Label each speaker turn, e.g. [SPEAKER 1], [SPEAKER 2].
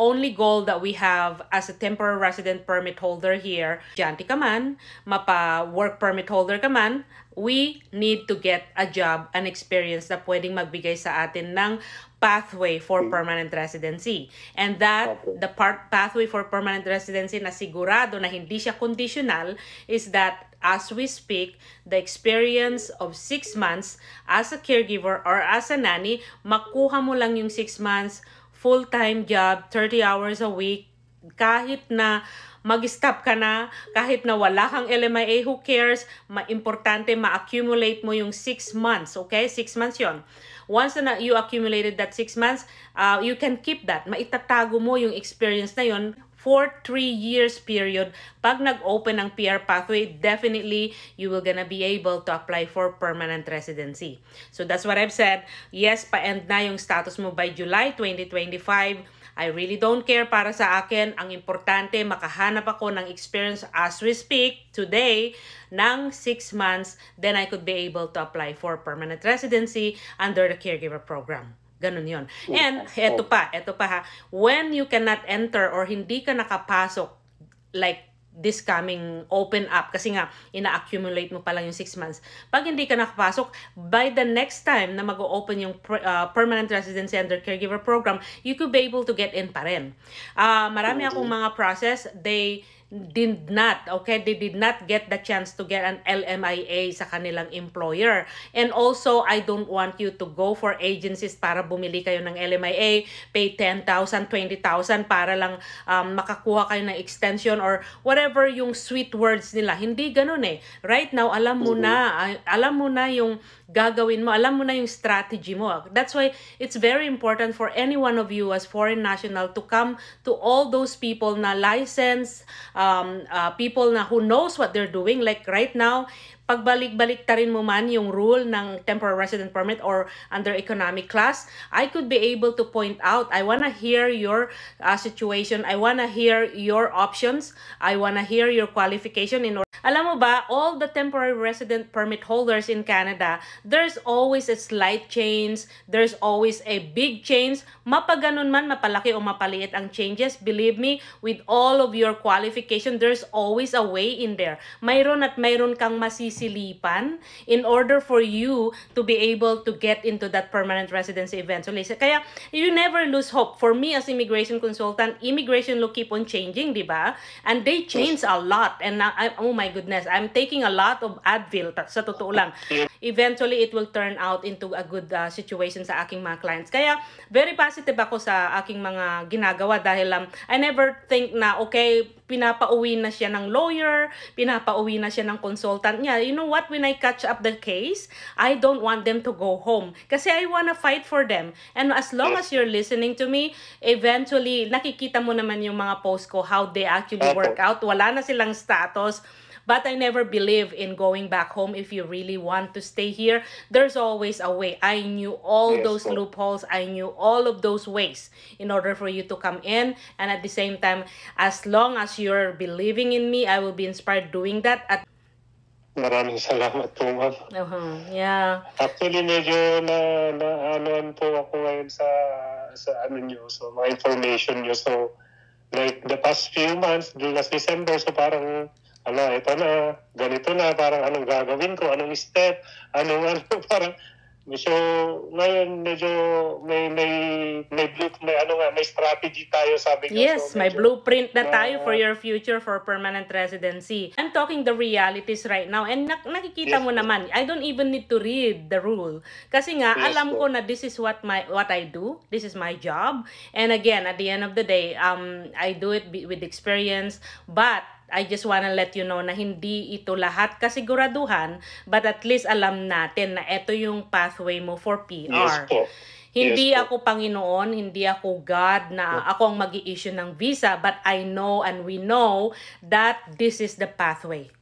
[SPEAKER 1] only goal that we have as a temporary resident permit holder here, estudyante ka man, mapa-work permit holder ka man, we need to get a job, an experience na pwedeng magbigay sa atin ng pathway for permanent residency. And that, the pathway for permanent residency na sigurado na hindi siya conditional is that as we speak, the experience of 6 months as a caregiver or as a nanny, makuha mo lang yung 6 months, full-time job, 30 hours a week, kahit na mag-stop ka na, kahit na wala kang LMIA, who cares? Importante ma-accumulate mo yung 6 months, okay? 6 months yon. Once na you accumulated that 6 months, you can keep that. Maitatago mo yung experience na yon for 3 years period. Pag nag-open ang PR pathway, definitely you will gonna be able to apply for permanent residency. So that's what I've said. Yes, pa-end na yung status mo by July 2025. I really don't care para sa akin. Ang importante, makahanap ako ng experience as we speak today ng 6 months, then I could be able to apply for permanent residency under the caregiver program. Ganun yun. And eto pa ha, when you cannot enter or hindi ka nakapasok like this coming open up, kasi nga ina-accumulate mo pa lang yung 6 months. Pag hindi ka nakapasok, by the next time na mag-open yung permanent residency under caregiver program, you could be able to get in pa rin. Marami akong mga process, they did not get the chance to get an LMIA sa kanilang employer. And also, I don't want you to go for agencies para bumili kayo ng LMIA, pay 10,000, 20,000 para lang makakuha kayo ng extension or whatever yung sweet words nila. Hindi ganun eh. Right now, alam mo na yung gagawin mo, alam mo na yung strategy mo. That's why it's very important for any one of you as foreign national to come to all those people na licensed, people na who knows what they're doing. Like right now, pagbalik-balik ta rin mo man yung rule ng temporary resident permit or under economic class, I could be able to point out, I wanna hear your situation, I wanna hear your options, I wanna hear your qualification in order. Alam mo ba, all the temporary resident permit holders in Canada, there's always a slight change, there's always a big change, mapaganon man, mapalaki o mapaliit ang changes, believe me, with all of your qualification, there's always a way in there. Mayroon at mayroon kang masisilipan in order for you to be able to get into that permanent residency eventually. Kaya, you never lose hope. For me as immigration consultant, immigration law keep on changing, di ba? And they change a lot. And oh my goodness, I'm taking a lot of Advil, sa totoo lang. Eventually, it will turn out into a good situation sa aking mga clients. Kaya, very positive ako sa aking mga ginagawa dahil I never think na, okay, pinapauwi na siya ng lawyer, pinapauwi na siya ng consultant niya. You know what? When I catch up the case, I don't want them to go home. Kasi I wanna fight for them. And as long as you're listening to me, eventually, nakikita mo naman yung mga post ko, how they actually work out. Wala na silang status. But I never believe in going back home if you really want to stay here. There's always a way. I knew all those loopholes. I knew all of those ways in order for you to come in. And at the same time, as long as you're believing in me, I will be inspired doing that.
[SPEAKER 2] Maraming salamat po, ma'am.
[SPEAKER 1] Yeah.
[SPEAKER 2] Actually, medyo ano po ako ngayon sa ano nyo, so mga information nyo. So, like the past few months, last December, so parang ito na, ganito na, parang anong gagawin ko, anong step, parang, so, ngayon, medyo, may strategy tayo, sabi ko.
[SPEAKER 1] Yes,
[SPEAKER 2] so,
[SPEAKER 1] may blueprint na tayo for your future for permanent residency. I'm talking the realities right now, and nakikita mo naman, I don't even need to read the rule. Kasi nga, alam ko na this is what I do, this is my job, and again, at the end of the day, I do it with experience, but I just wanna let you know na hindi ito lahat kasiguraduhan, but at least alam natin na ito yung pathway mo for PR.
[SPEAKER 2] Yes po.
[SPEAKER 1] Hindi ako Panginoon, hindi ako God na ako ang mag-i-issue ng visa, but I know and we know that this is the pathway.